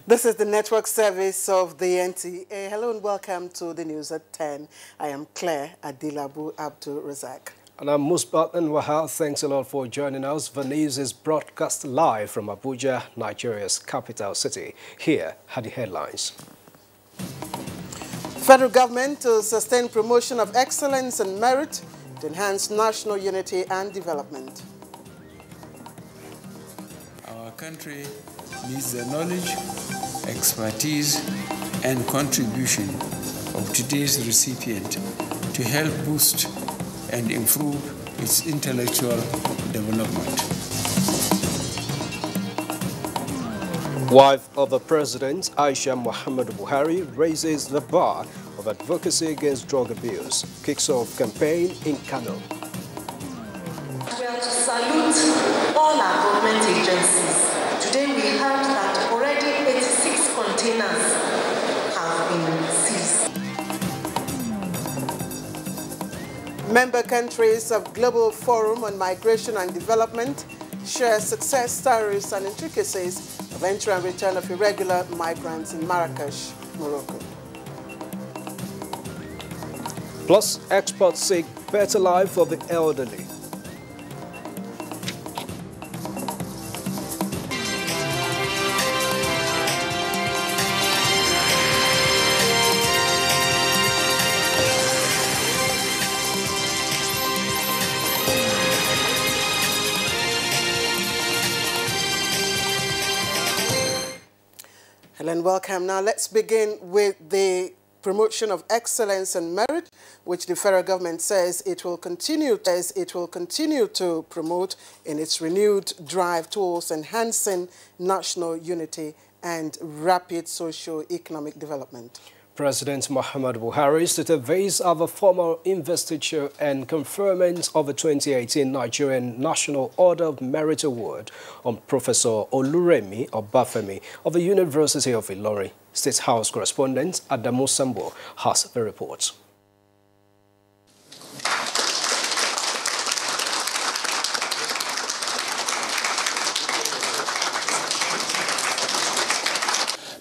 This is the network service of the NTA. Hello and welcome to the news at 10. I am Claire Adilabu Abdul Razak. And I'm Musbat and Wahal. Thanks a lot for joining us. The news is broadcast live from Abuja, Nigeria's capital city. Here are the headlines. Federal government to sustain promotion of excellence and merit to enhance national unity and development. Our country needs the knowledge, expertise, and contribution of today's recipient to help boost and improve its intellectual development. Wife of the President, Aisha Muhammad Buhari, raises the bar of advocacy against drug abuse, kicks off campaign in Kano. We are to salute all our government agencies. Today we heard that already 86 containers have been seized. Member countries of Global Forum on Migration and Development share success stories and intricacies of entry and return of irregular migrants in Marrakesh, Morocco. Plus, experts seek better life for the elderly. Hello and welcome. Now let's begin with the promotion of excellence and merit, which the federal government says it will continue to promote in its renewed drive towards enhancing national unity and rapid socio-economic development. President Muhammad Buhari surveys of a formal investiture and conferment of the 2018 Nigerian National Order of Merit Award on Professor Oluremi Obafemi of the University of Ilorin. State House correspondent Adamu Sambo has the report.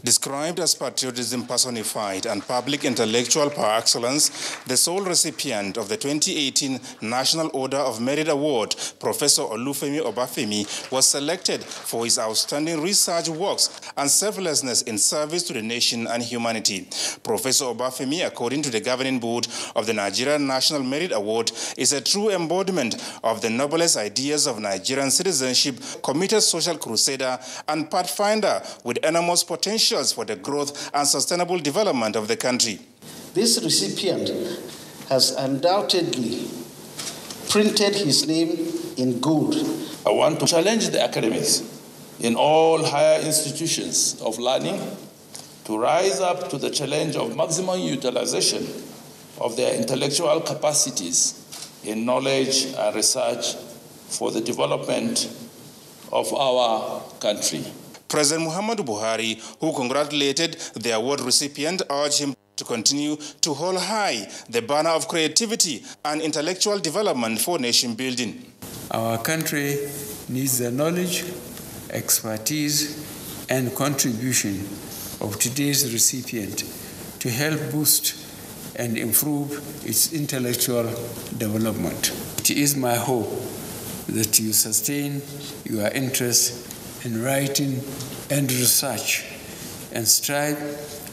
Described as patriotism personified and public intellectual par excellence, the sole recipient of the 2018 National Order of Merit Award, Professor Olufemi Obafemi, was selected for his outstanding research works and selflessness in service to the nation and humanity. Professor Obafemi, according to the governing board of the Nigerian National Merit Award, is a true embodiment of the noblest ideas of Nigerian citizenship, committed social crusader, and pathfinder with enormous potential for the growth and sustainable development of the country. This recipient has undoubtedly printed his name in gold. I want to challenge the academics in all higher institutions of learning to rise up to the challenge of maximum utilization of their intellectual capacities in knowledge and research for the development of our country. President Muhammadu Buhari, who congratulated the award recipient, urged him to continue to hold high the banner of creativity and intellectual development for nation building. Our country needs the knowledge, expertise, and contribution of today's recipient to help boost and improve its intellectual development. It is my hope that you sustain your interest in writing and research and strive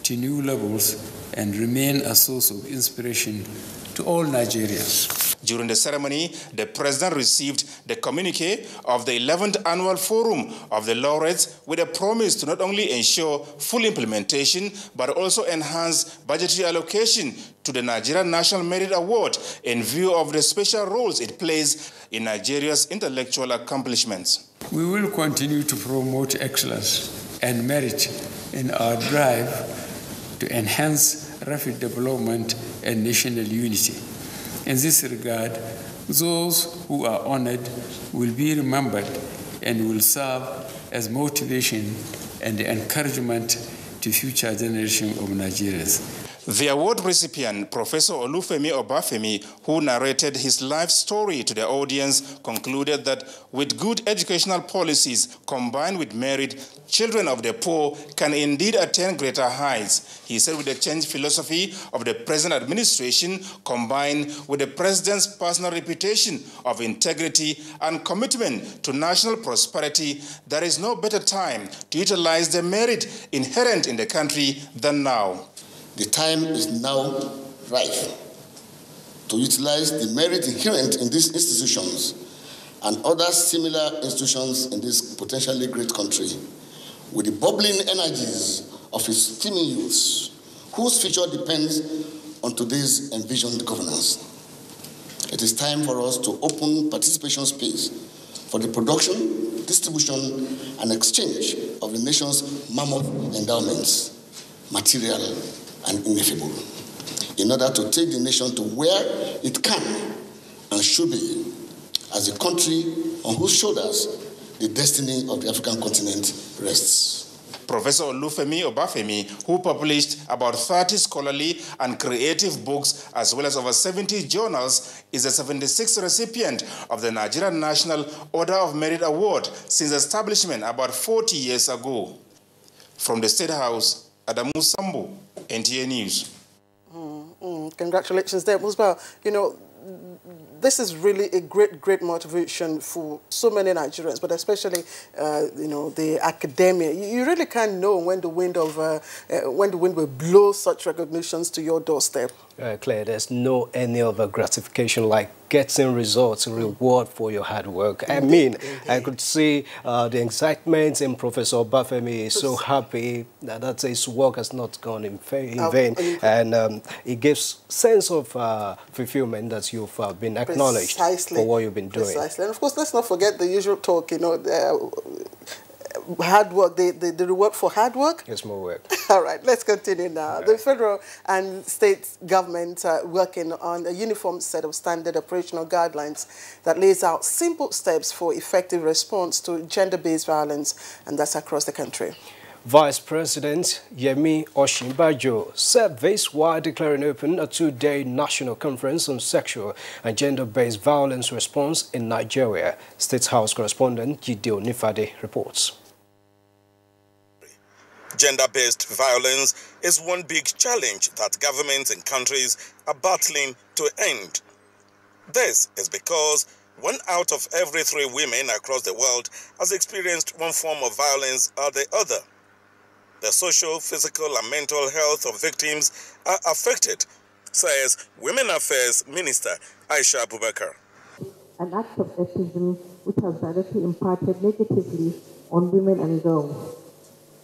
to new levels and remain a source of inspiration to all Nigerians. During the ceremony, the President received the communique of the 11th Annual Forum of the Laureates with a promise to not only ensure full implementation, but also enhance budgetary allocation to the Nigerian National Merit Award in view of the special roles it plays in Nigeria's intellectual accomplishments. We will continue to promote excellence and merit in our drive to enhance rapid development and national unity. In this regard, those who are honored will be remembered and will serve as motivation and encouragement to future generations of Nigerians. The award recipient, Professor Olufemi Obafemi, who narrated his life story to the audience, concluded that with good educational policies combined with merit, children of the poor can indeed attain greater heights. He said with the changed philosophy of the present administration, combined with the president's personal reputation of integrity and commitment to national prosperity, there is no better time to utilize the merit inherent in the country than now. The time is now ripe to utilize the merit inherent in these institutions and other similar institutions in this potentially great country with the bubbling energies of its steaming youths, whose future depends on today's envisioned governance. It is time for us to open participation space for the production, distribution, and exchange of the nation's mammoth endowments, material and ineffable, in order to take the nation to where it can and should be as a country on whose shoulders the destiny of the African continent rests. Professor Olufemi Obafemi, who published about 30 scholarly and creative books as well as over 70 journals, is the 76th recipient of the Nigerian National Order of Merit Award since establishment about 40 years ago. From the State House, Adamu Sambu, NTA News. Congratulations there, Musba. You know, this is really a great motivation for so many Nigerians, but especially, you know, the academia. You really can't know when the wind will blow such recognitions to your doorstep. Claire, there's no any other gratification like getting results, reward for your hard work. I mean, I could see the excitement in Professor Obafemi is so happy that his work has not gone in vain. And it gives sense of fulfillment that you've been acknowledged for what you've been doing. Precisely. And of course, let's not forget the usual talk, you know, hard work, the reward for hard work. It's more work. All right, let's continue now. Right. The federal and state government are working on a uniform set of standard operational guidelines that lays out simple steps for effective response to gender-based violence, and that's across the country. Vice President Yemi Osinbajo said this while declaring open a two-day national conference on sexual and gender-based violence response in Nigeria. State House correspondent Jide Onifade reports. Gender-based violence is one big challenge that governments and countries are battling to end. This is because 1 out of every 3 women across the world has experienced one form of violence or the other. The social, physical, and mental health of victims are affected, says Women Affairs Minister Aisha Abubakar. An act of sexism which has directly impacted negatively on women and girls.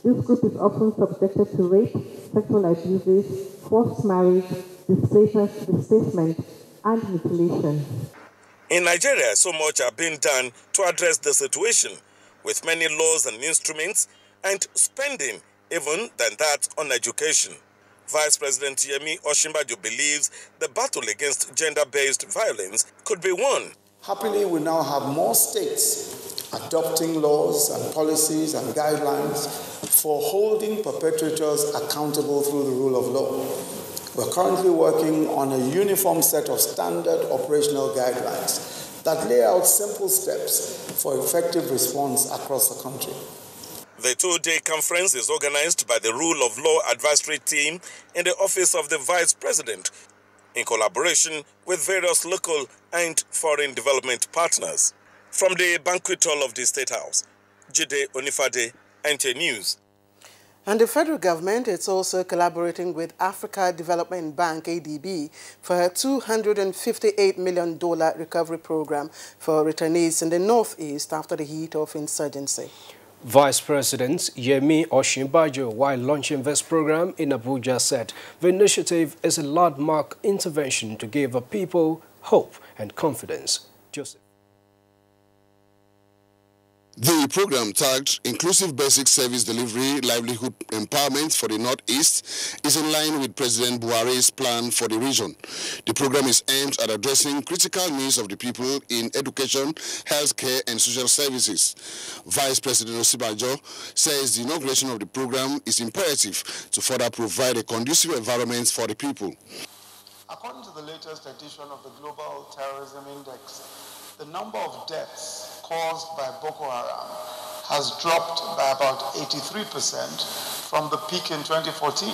This group is often subjected to rape, sexual abuses, forced marriage, displacement, and mutilation. In Nigeria, so much are being done to address the situation, with many laws and instruments and spending even than that on education. Vice President Yemi Osinbajo believes the battle against gender-based violence could be won. Happily, we now have more states adopting laws and policies and guidelines for holding perpetrators accountable through the rule of law. We're currently working on a uniform set of standard operational guidelines that lay out simple steps for effective response across the country. The two-day conference is organized by the Rule of Law Advisory Team in the Office of the Vice President, in collaboration with various local and foreign development partners. From the banquet hall of the State House, Jide Onifade, NTA News. And the federal government is also collaborating with Africa Development Bank, ADB, for a $258 million recovery program for returnees in the Northeast after the heat of insurgency. Vice President Yemi Osinbajo, while launching this program in Abuja, said the initiative is a landmark intervention to give the people hope and confidence. Joseph. The program, tagged Inclusive Basic Service Delivery Livelihood Empowerment for the Northeast, is in line with President Buhari's plan for the region. The program is aimed at addressing critical needs of the people in education, healthcare, and social services. Vice President Osibanjo says the inauguration of the program is imperative to further provide a conducive environment for the people. According to the latest edition of the Global Terrorism Index, the number of deaths caused by Boko Haram has dropped by about 83% from the peak in 2014.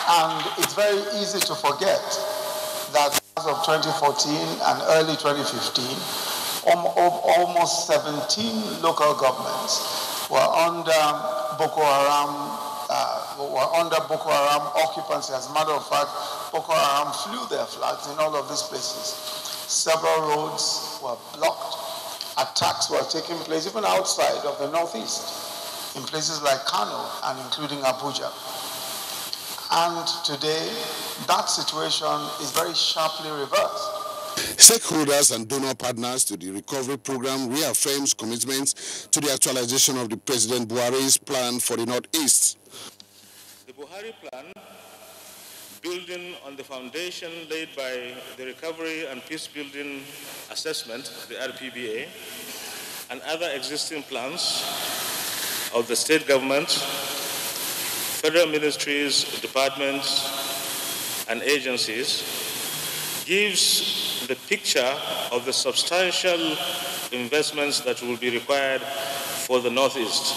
And it's very easy to forget that as of 2014 and early 2015, almost 17 local governments were under Boko Haram occupancy. As a matter of fact, Boko Haram flew their flags in all of these places. Several roads were blocked. Attacks were taking place even outside of the northeast, in places like Kano and including Abuja. And today, that situation is very sharply reversed. Stakeholders and donor partners to the recovery program reaffirms commitment to the actualization of the President Buhari's plan for the Northeast. The Buhari plan, building on the foundation laid by the Recovery and Peace Building Assessment, the RPBA, and other existing plans of the state government, federal ministries, departments, and agencies, gives the picture of the substantial investments that will be required for the Northeast.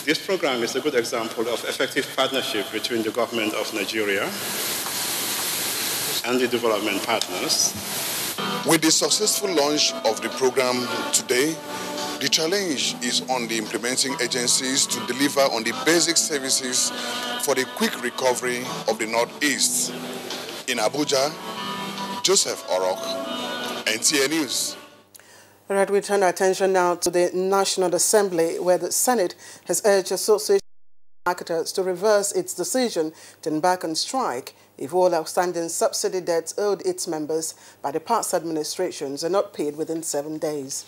This program is a good example of effective partnership between the government of Nigeria and the development partners. With the successful launch of the program today, the challenge is on the implementing agencies to deliver on the basic services for the quick recovery of the Northeast. In Abuja, Joseph Orok, NTA News. All right, we turn our attention now to the National Assembly, where the Senate has urged Association of Marketers to reverse its decision to embark on strike if all outstanding subsidy debts owed its members by the past administrations are not paid within 7 days.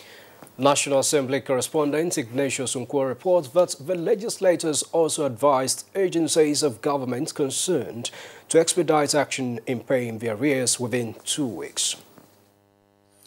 National Assembly correspondent Ignatius Nkwo reports that the legislators also advised agencies of government concerned to expedite action in paying their arrears within 2 weeks.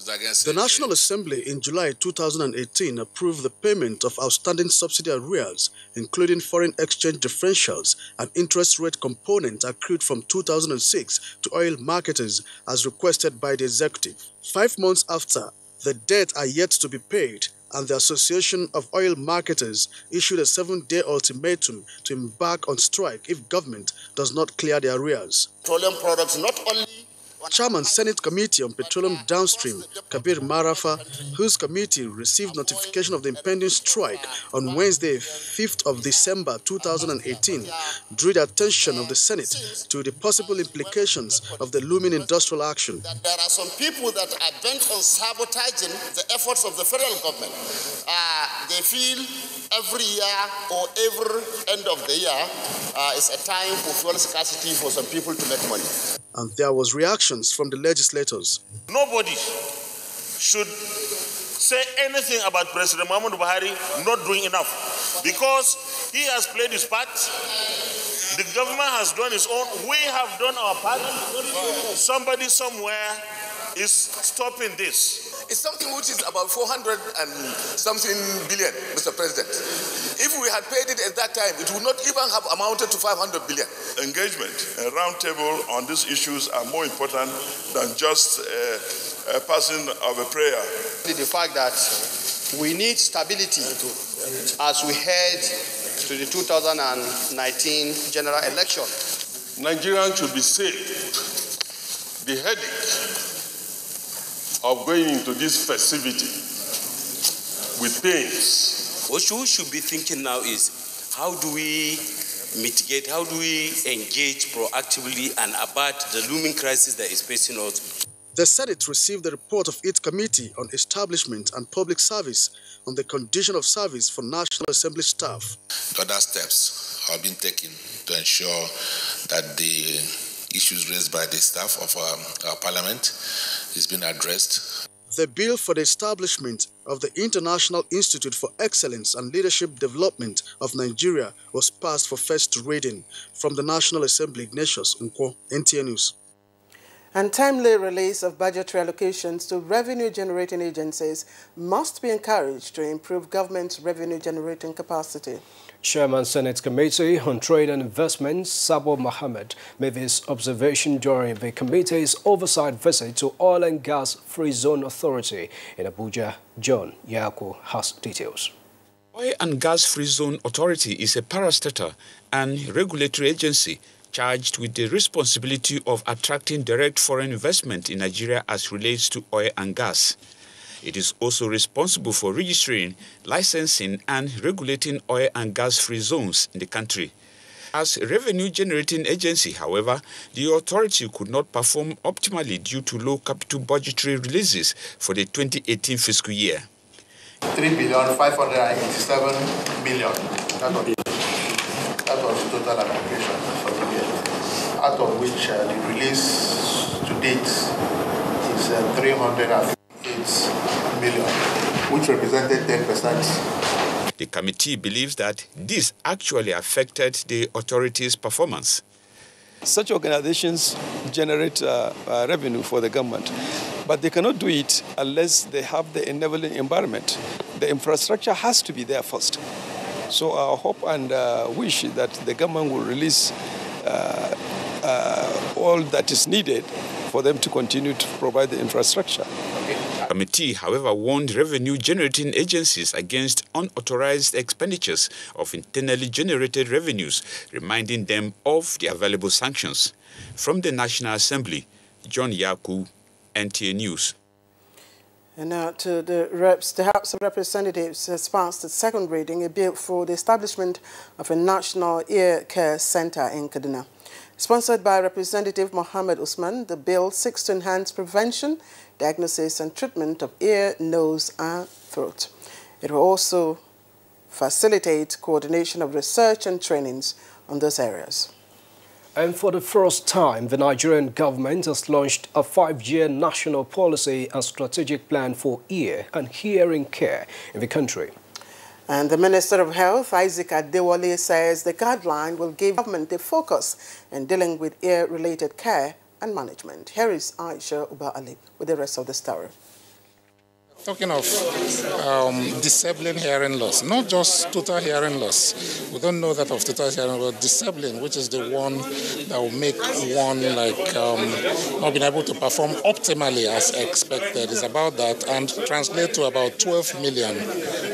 The National Assembly in July 2018 approved the payment of outstanding subsidy arrears, including foreign exchange differentials and interest rate component accrued from 2006 to oil marketers as requested by the executive. 5 months after, the debt are yet to be paid, and the Association of Oil Marketers issued a 7-day ultimatum to embark on strike if government does not clear the arrears. Petroleum products not only Chairman Senate Committee on Petroleum Downstream, Kabir Marafa, whose committee received notification of the impending strike on Wednesday, 5th of December 2018, drew the attention of the Senate to the possible implications of the looming industrial action. There are some people that are bent on sabotaging the efforts of the federal government. They feel every year or every end of the year is a time for fuel scarcity for some people to make money. And there was reactions from the legislators. Nobody should say anything about President Muhammadu Buhari not doing enough, because he has played his part. The government has done its own. We have done our part. Somebody somewhere is stopping this. It's something which is about 400 and something billion, Mr. President. If we had paid it at that time, it would not even have amounted to 500 billion. Engagement, a round table on these issues are more important than just a passing of a prayer. The fact that we need stability as we head to the 2019 general election. Nigerians should be saved the headache of going into this festivity with pains. What we should be thinking now is, how do we mitigate, how do we engage proactively and abate the looming crisis that is facing us? The Senate received the report of its Committee on Establishment and Public Service on the condition of service for National Assembly staff. Other steps have been taken to ensure that the issues raised by the staff of our Parliament is being addressed. The bill for the establishment of the International Institute for Excellence and Leadership Development of Nigeria was passed for first reading. From the National Assembly, Ignatius Nkwo, NTA News. And timely release of budgetary allocations to revenue-generating agencies must be encouraged to improve government's revenue-generating capacity. Chairman Senate Committee on Trade and Investment, Sabo Mohammed, made this observation during the committee's oversight visit to Oil and Gas Free Zone Authority in Abuja. John Yaku has details. Oil and Gas Free Zone Authority is a parastatal and regulatory agency charged with the responsibility of attracting direct foreign investment in Nigeria as relates to oil and gas. It is also responsible for registering, licensing and regulating oil and gas-free zones in the country. As a revenue-generating agency, however, the authority could not perform optimally due to low capital budgetary releases for the 2018 fiscal year. 3,587 million. That was the total allocation for the year, out of which the release to date is 308 million, which represented 10%. The committee believes that this actually affected the authority's performance. Such organizations generate revenue for the government, but they cannot do it unless they have the enabling environment. The infrastructure has to be there first. So our hope and wish that the government will release all that is needed for them to continue to provide the infrastructure. The committee, however, warned revenue-generating agencies against unauthorized expenditures of internally generated revenues, reminding them of the available sanctions. From the National Assembly, John Yaku, NTA News. And now to the House of Representatives has passed its second reading a bill for the establishment of a national ear care center in Kaduna. Sponsored by Representative Mohammed Usman, the bill seeks to enhance prevention, diagnosis and treatment of ear, nose and throat. It will also facilitate coordination of research and trainings on those areas. And for the first time, the Nigerian government has launched a 5-year national policy and strategic plan for ear and hearing care in the country. And the Minister of Health, Isaac Adewale, says the guideline will give government a focus in dealing with ear-related care and management. Here is Aisha Uba Ali with the rest of the story. Talking of disabling hearing loss, not just total hearing loss. We don't know that of total hearing loss, disabling, which is the one that will make one not being able to perform optimally as expected, is about that, and translate to about 12 million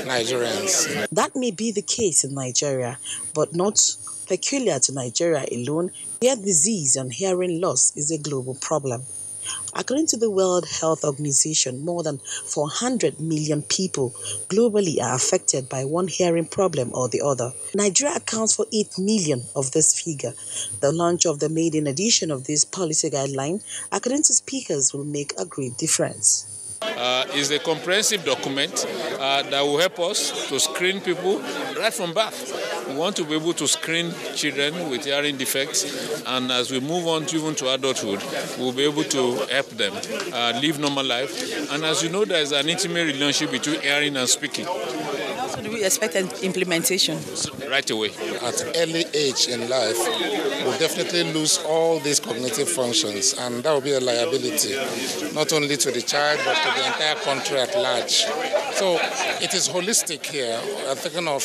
Nigerians. That may be the case in Nigeria, but not peculiar to Nigeria alone. Ear disease and hearing loss is a global problem. According to the World Health Organization, more than 400 million people globally are affected by one hearing problem or the other. Nigeria accounts for 8 million of this figure. The launch of the maiden edition of this policy guideline, according to speakers, will make a great difference. Is a comprehensive document that will help us to screen people right from birth. We want to be able to screen children with hearing defects, and as we move on even to adulthood, we'll be able to help them live normal life. And as you know, there is an intimate relationship between hearing and speaking. How do we expect an implementation? Right away. At early age in life, we'll definitely lose all these cognitive functions, and that will be a liability, not only to the child, but to the entire country at large. So it is holistic here. We're talking of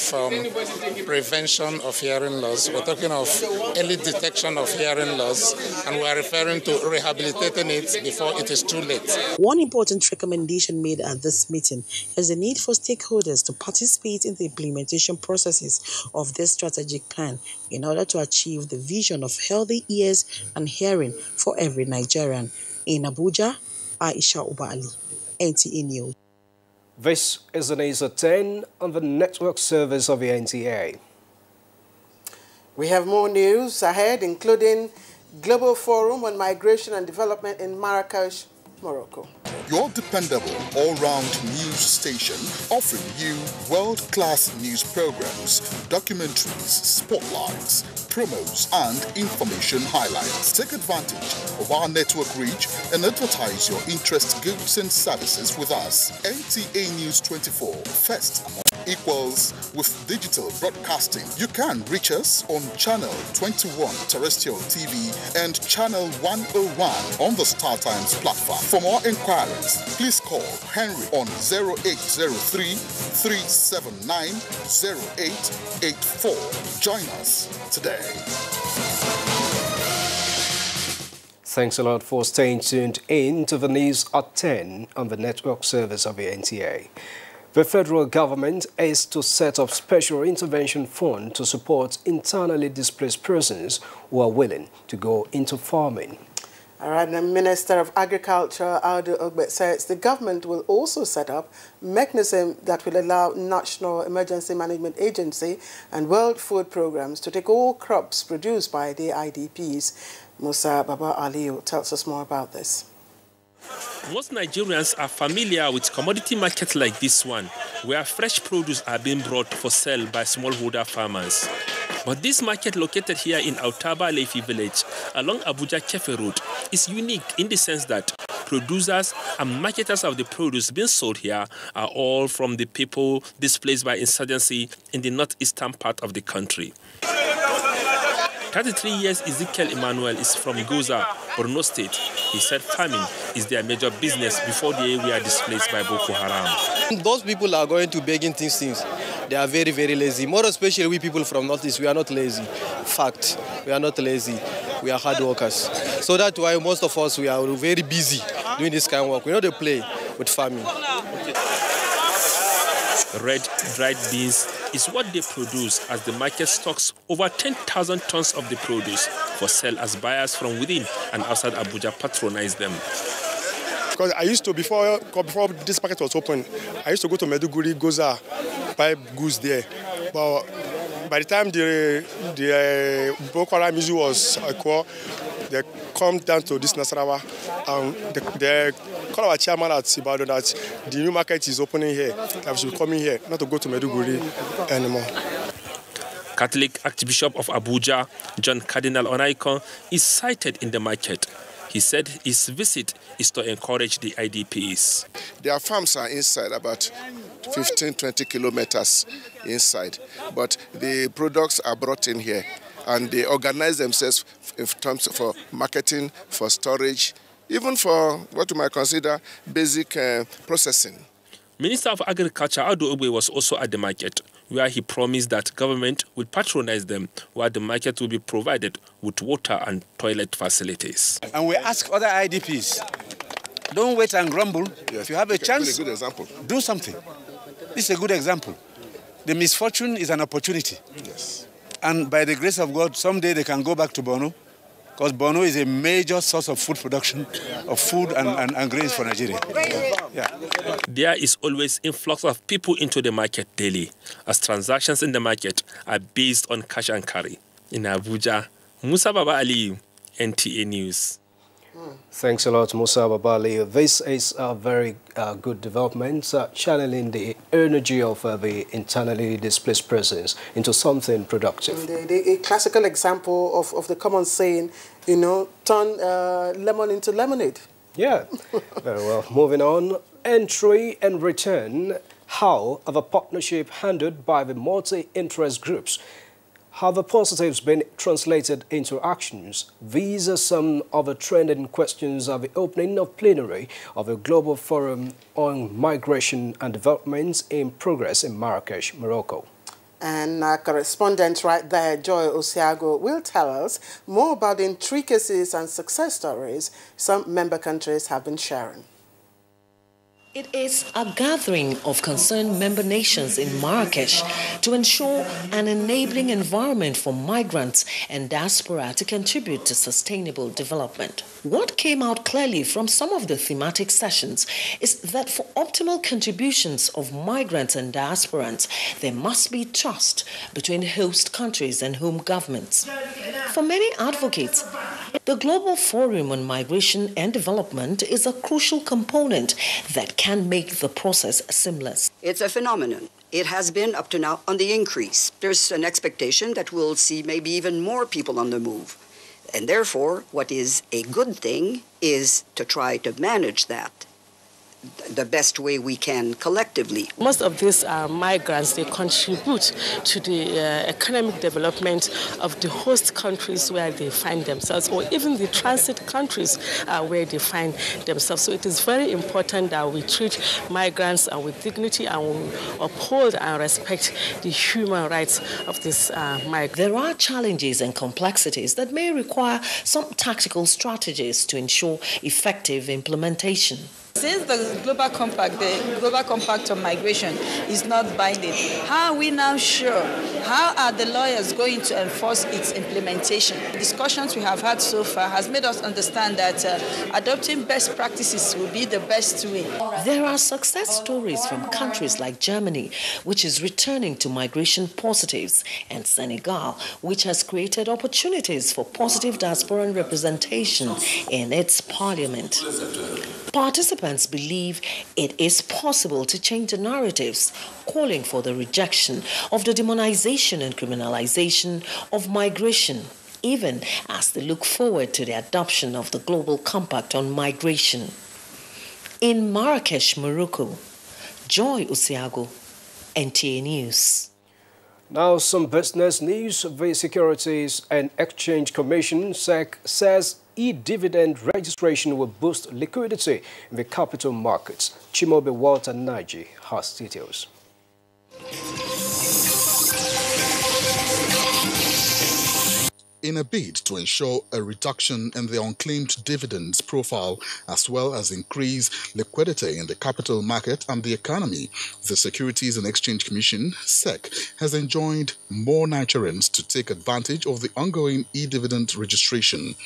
prevention of hearing loss. We're talking of early detection of hearing loss, and we're referring to rehabilitating it before it is too late. One important recommendation made at this meeting is the need for stakeholders to participate in the implementation processes of this strategic plan in order to achieve the vision of healthy ears and hearing for every Nigerian. In Abuja, Aisha Uba Ali, NTA News. This is the news at 10 on the network service of the NTA. We have more news ahead, including Global Forum on Migration and Development in Marrakesh, Morocco. Your dependable all-round news station offering you world-class news programs, documentaries, spotlights, promos, and information highlights. Take advantage of our network reach and advertise your interest, goods and services with us. NTA News 24, first among equals with digital broadcasting. You can reach us on Channel 21 Terrestrial TV and Channel 101 on the Star Times platform. For more inquiries, please call Henry on 0803 379 0884. Join us today. Thanks a lot for staying tuned in to the news at 10 on the network service of the NTA. The federal government is to set up special intervention fund to support internally displaced persons who are willing to go into farming. All right, the Minister of Agriculture, Audu Ogbe, says the government will also set up a mechanism that will allow National Emergency Management Agency and World Food Programs to take all crops produced by the IDPs. Musa Baba Aliyu tells us more about this. Most Nigerians are familiar with commodity markets like this one, where fresh produce are being brought for sale by smallholder farmers. But this market located here in Autaba Lefi village along Abuja Kefe Road is unique in the sense that producers and marketers of the produce being sold here are all from the people displaced by insurgency in the northeastern part of the country. 33 years Ezekiel Emmanuel is from Goza, Borno State. He said farming is their major business before they were displaced by Boko Haram. Those people are going to begging things. They are very, very lazy. More especially we people from Northeast, we are not lazy. Fact, we are not lazy. We are hard workers. So that's why most of us, we are very busy doing this kind of work. We know they play with farming. Red dried beans is what they produce as the market stocks over 10,000 tons of the produce for sale as buyers from within and outside Abuja patronize them. Because I used to, before this market was open, I used to go to Meduguri, Goza, buy goods there. But by the time the Boko Haram issue was occurred, they come down to this Nasarawa and they call our chairman at Ibadan that the new market is opening here, that we should be coming here, not to go to Meduguri anymore. Catholic Archbishop of Abuja, John Cardinal Onaikon, is sighted in the market. He said his visit is to encourage the IDPs. Their farms are inside, about 15-20 kilometers inside, but the products are brought in here and they organize themselves in terms for marketing, for storage, even for what you might consider basic processing. Minister of Agriculture Audu Ogbe was also at the market, where he promised that government would patronize them, where the market will be provided with water and toilet facilities. And we ask other IDPs, don't wait and grumble. Yes. If you have a chance, a good example. Do something. This is a good example. The misfortune is an opportunity. Yes. And by the grace of God, someday they can go back to Borno, because Borno is a major source of food production, of food and grains for Nigeria. Yeah. There is always influx of people into the market daily, as transactions in the market are based on cash and carry. In Abuja, Musa Baba Aliyu, NTA News. Thanks a lot, Musa Babali. This is a very good development, channeling the energy of the internally displaced persons into something productive. A classical example of the common saying, you know, turn lemon into lemonade. Yeah, very well. Moving on, entry and return. How are the partnership handled by the multi-interest groups? Have the positives been translated into actions? These are some of the trending questions at the opening of plenary of a global forum on migration and development in progress in Marrakesh, Morocco. And our correspondent right there, Joy Osiago, will tell us more about the intricacies and success stories some member countries have been sharing. It is a gathering of concerned member nations in Marrakesh to ensure an enabling environment for migrants and diaspora to contribute to sustainable development. What came out clearly from some of the thematic sessions is that for optimal contributions of migrants and diasporans, there must be trust between host countries and home governments. For many advocates, The Global Forum on Migration and Development is a crucial component that can make the process seamless. It's a phenomenon. It has been up to now on the increase. There's an expectation that we'll see maybe even more people on the move. And therefore, what is a good thing is to try to manage that the best way we can collectively. Most of these migrants, they contribute to the economic development of the host countries where they find themselves, or even the transit countries where they find themselves. So it is very important that we treat migrants with dignity and we uphold and respect the human rights of these migrants. There are challenges and complexities that may require some tactical strategies to ensure effective implementation. Since the Global Compact on Migration is not binding, how are we now sure? How are the lawyers going to enforce its implementation? The discussions we have had so far has made us understand that adopting best practices will be the best way. There are success stories from countries like Germany, which is returning to migration positives, and Senegal, which has created opportunities for positive diasporan representation in its parliament. Participants believe it is possible to change the narratives, calling for the rejection of the demonization and criminalization of migration, even as they look forward to the adoption of the Global Compact on Migration. In Marrakesh, Morocco, Joy Usiago, NTA News. Now some business news. The Securities and Exchange Commission, SEC, says e-dividend registration will boost liquidity in the capital markets. Chimobe Walter Naji has details. In a bid to ensure a reduction in the unclaimed dividends profile as well as increase liquidity in the capital market and the economy, the Securities and Exchange Commission, SEC, has enjoined more Nigerians to take advantage of the ongoing e-dividend registration.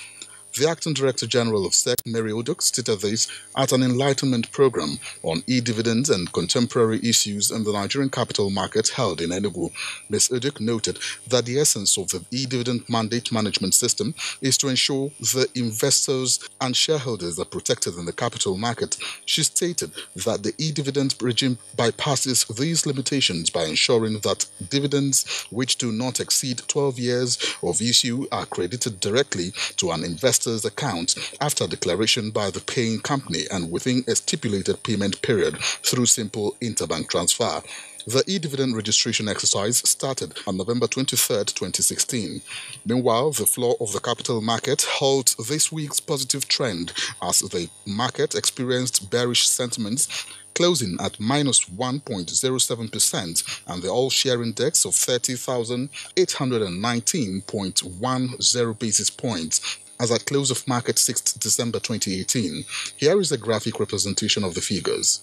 The Acting Director General of SEC, Mary Oduk, stated this at an enlightenment program on e-dividends and contemporary issues in the Nigerian capital market held in Enugu. Ms. Oduk noted that the essence of the e-dividend mandate management system is to ensure the investors and shareholders are protected in the capital market. She stated that the e-dividend regime bypasses these limitations by ensuring that dividends which do not exceed 12 years of issue are credited directly to an investor's account after declaration by the paying company and within a stipulated payment period through simple interbank transfer. The e-dividend registration exercise started on November 23, 2016. Meanwhile, the floor of the capital market held this week's positive trend as the market experienced bearish sentiments, closing at minus 1.07%, and the all-share index of 30,819.10 basis points as at close of market 6th December 2018. Here is a graphic representation of the figures.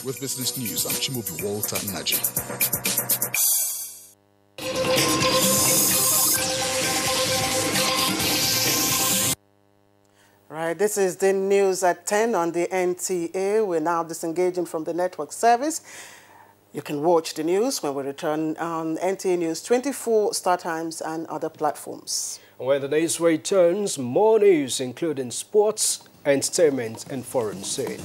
With Business News, I'm Chimobi Walter Naji. Right, this is the news at 10 on the NTA. We're now disengaging from the network service. You can watch the news when we return on NTA News 24, Star Times, and other platforms. When the news returns, more news including sports, entertainment, and foreign scene.